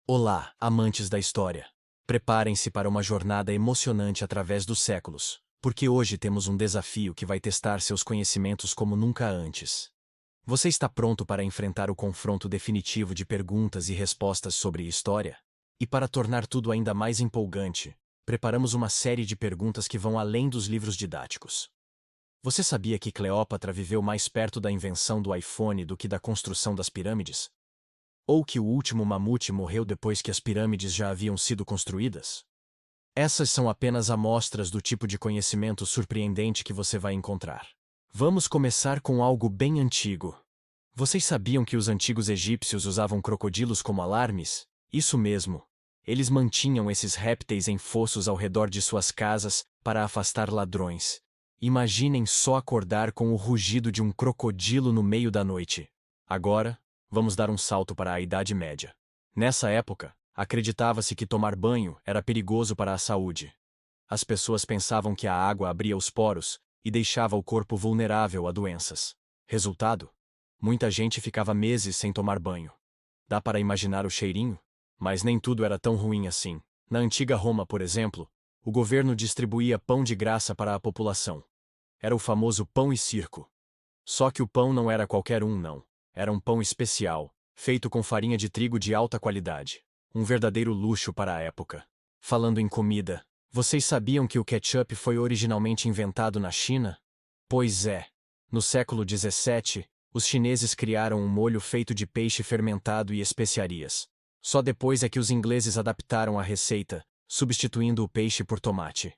Olá, amantes da história. Preparem-se para uma jornada emocionante através dos séculos, porque hoje temos um desafio que vai testar seus conhecimentos como nunca antes. Você está pronto para enfrentar o confronto definitivo de perguntas e respostas sobre história? E para tornar tudo ainda mais empolgante, preparamos uma série de perguntas que vão além dos livros didáticos. Você sabia que Cleópatra viveu mais perto da invenção do iPhone do que da construção das pirâmides? Ou que o último mamute morreu depois que as pirâmides já haviam sido construídas? Essas são apenas amostras do tipo de conhecimento surpreendente que você vai encontrar. Vamos começar com algo bem antigo. Vocês sabiam que os antigos egípcios usavam crocodilos como alarmes? Isso mesmo. Eles mantinham esses répteis em fossos ao redor de suas casas para afastar ladrões. Imaginem só acordar com o rugido de um crocodilo no meio da noite. Agora, vamos dar um salto para a Idade Média. Nessa época, acreditava-se que tomar banho era perigoso para a saúde. As pessoas pensavam que a água abria os poros e deixava o corpo vulnerável a doenças. Resultado? Muita gente ficava meses sem tomar banho. Dá para imaginar o cheirinho? Mas nem tudo era tão ruim assim. Na antiga Roma, por exemplo, o governo distribuía pão de graça para a população. Era o famoso pão e circo. Só que o pão não era qualquer um, não. Era um pão especial, feito com farinha de trigo de alta qualidade. Um verdadeiro luxo para a época. Falando em comida, vocês sabiam que o ketchup foi originalmente inventado na China? Pois é. No século XVII, os chineses criaram um molho feito de peixe fermentado e especiarias. Só depois é que os ingleses adaptaram a receita, substituindo o peixe por tomate.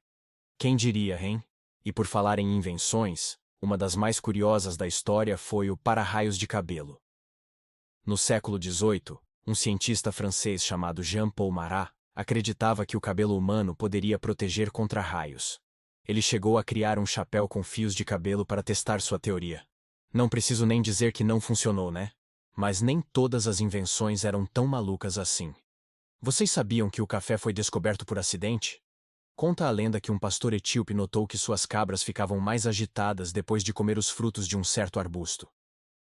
Quem diria, hein? E por falar em invenções, uma das mais curiosas da história foi o para-raios de cabelo. No século XVIII, um cientista francês chamado Jean-Paul Marat acreditava que o cabelo humano poderia proteger contra raios. Ele chegou a criar um chapéu com fios de cabelo para testar sua teoria. Não preciso nem dizer que não funcionou, né? Mas nem todas as invenções eram tão malucas assim. Vocês sabiam que o café foi descoberto por acidente? Conta a lenda que um pastor etíope notou que suas cabras ficavam mais agitadas depois de comer os frutos de um certo arbusto.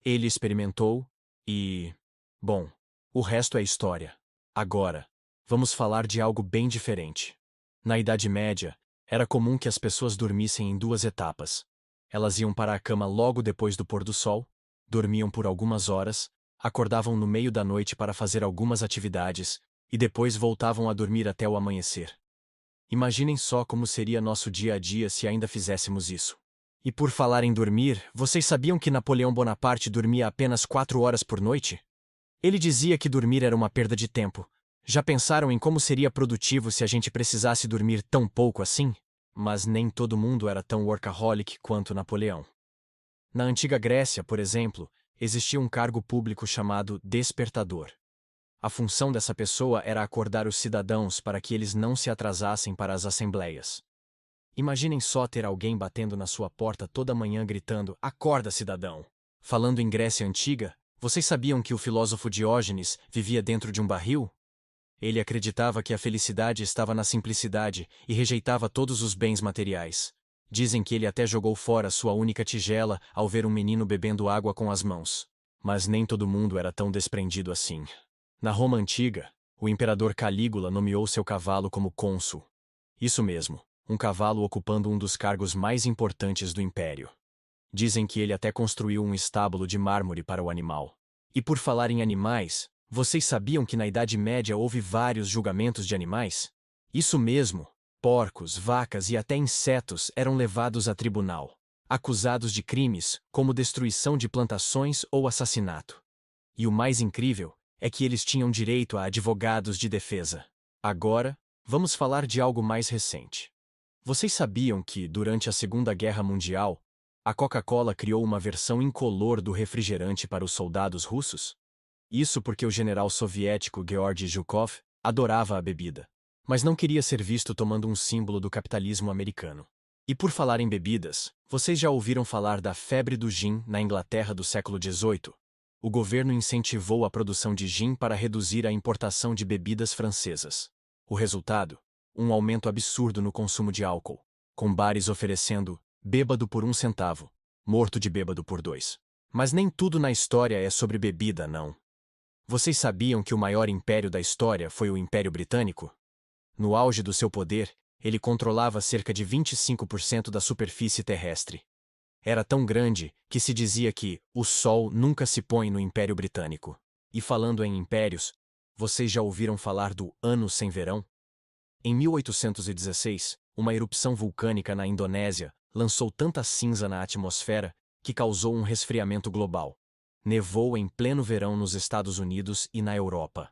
Ele experimentou e... bom, o resto é história. Agora, vamos falar de algo bem diferente. Na Idade Média, era comum que as pessoas dormissem em duas etapas. Elas iam para a cama logo depois do pôr do sol, dormiam por algumas horas, acordavam no meio da noite para fazer algumas atividades e depois voltavam a dormir até o amanhecer. Imaginem só como seria nosso dia a dia se ainda fizéssemos isso. E por falar em dormir, vocês sabiam que Napoleão Bonaparte dormia apenas 4 horas por noite? Ele dizia que dormir era uma perda de tempo. Já pensaram em como seria produtivo se a gente precisasse dormir tão pouco assim? Mas nem todo mundo era tão workaholic quanto Napoleão. Na antiga Grécia, por exemplo, existia um cargo público chamado despertador. A função dessa pessoa era acordar os cidadãos para que eles não se atrasassem para as assembleias. Imaginem só ter alguém batendo na sua porta toda manhã gritando: "Acorda, cidadão!". Falando em Grécia Antiga, vocês sabiam que o filósofo Diógenes vivia dentro de um barril? Ele acreditava que a felicidade estava na simplicidade e rejeitava todos os bens materiais. Dizem que ele até jogou fora sua única tigela ao ver um menino bebendo água com as mãos. Mas nem todo mundo era tão desprendido assim. Na Roma Antiga, o imperador Calígula nomeou seu cavalo como cônsul. Isso mesmo, um cavalo ocupando um dos cargos mais importantes do império. Dizem que ele até construiu um estábulo de mármore para o animal. E por falar em animais, vocês sabiam que na Idade Média houve vários julgamentos de animais? Isso mesmo, porcos, vacas e até insetos eram levados a tribunal, acusados de crimes como destruição de plantações ou assassinato. E o mais incrível é que eles tinham direito a advogados de defesa. Agora, vamos falar de algo mais recente. Vocês sabiam que, durante a Segunda Guerra Mundial, a Coca-Cola criou uma versão incolor do refrigerante para os soldados russos? Isso porque o general soviético Georgy Zhukov adorava a bebida, mas não queria ser visto tomando um símbolo do capitalismo americano. E por falar em bebidas, vocês já ouviram falar da febre do gin na Inglaterra do século XVIII? O governo incentivou a produção de gin para reduzir a importação de bebidas francesas. O resultado? Um aumento absurdo no consumo de álcool, com bares oferecendo bêbado por 1 centavo, morto de bêbado por 2. Mas nem tudo na história é sobre bebida, não. Vocês sabiam que o maior império da história foi o Império Britânico? No auge do seu poder, ele controlava cerca de 25% da superfície terrestre. Era tão grande que se dizia que o Sol nunca se põe no Império Britânico. E falando em impérios, vocês já ouviram falar do Ano Sem Verão? Em 1816, uma erupção vulcânica na Indonésia lançou tanta cinza na atmosfera que causou um resfriamento global. Nevou em pleno verão nos Estados Unidos e na Europa.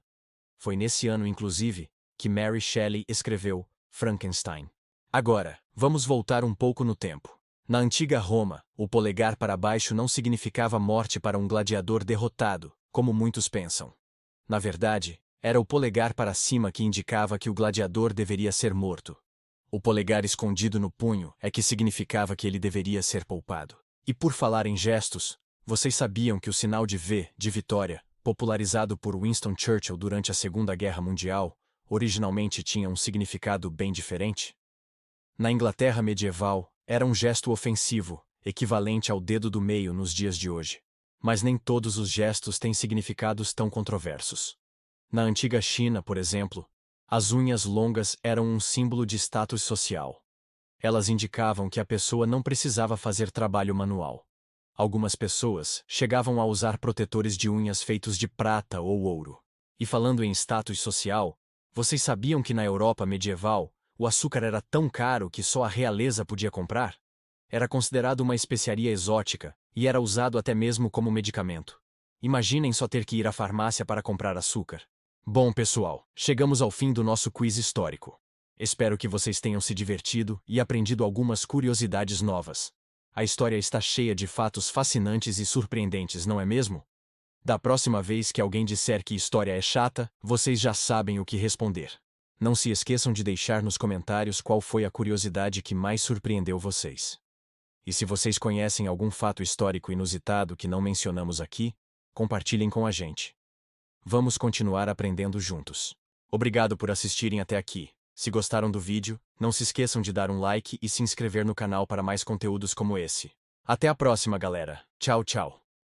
Foi nesse ano, inclusive, que Mary Shelley escreveu Frankenstein. Agora, vamos voltar um pouco no tempo. Na antiga Roma, o polegar para baixo não significava morte para um gladiador derrotado, como muitos pensam. Na verdade, era o polegar para cima que indicava que o gladiador deveria ser morto. O polegar escondido no punho é que significava que ele deveria ser poupado. E por falar em gestos, vocês sabiam que o sinal de V, de vitória, popularizado por Winston Churchill durante a Segunda Guerra Mundial, originalmente tinha um significado bem diferente? Na Inglaterra medieval, era um gesto ofensivo, equivalente ao dedo do meio nos dias de hoje. Mas nem todos os gestos têm significados tão controversos. Na antiga China, por exemplo, as unhas longas eram um símbolo de status social. Elas indicavam que a pessoa não precisava fazer trabalho manual. Algumas pessoas chegavam a usar protetores de unhas feitos de prata ou ouro. E falando em status social, vocês sabiam que na Europa medieval, o açúcar era tão caro que só a realeza podia comprar? Era considerado uma especiaria exótica e era usado até mesmo como medicamento. Imaginem só ter que ir à farmácia para comprar açúcar. Bom, pessoal, chegamos ao fim do nosso quiz histórico. Espero que vocês tenham se divertido e aprendido algumas curiosidades novas. A história está cheia de fatos fascinantes e surpreendentes, não é mesmo? Da próxima vez que alguém disser que história é chata, vocês já sabem o que responder. Não se esqueçam de deixar nos comentários qual foi a curiosidade que mais surpreendeu vocês. E se vocês conhecem algum fato histórico inusitado que não mencionamos aqui, compartilhem com a gente. Vamos continuar aprendendo juntos. Obrigado por assistirem até aqui. Se gostaram do vídeo, não se esqueçam de dar um like e se inscrever no canal para mais conteúdos como esse. Até a próxima, galera. Tchau, tchau.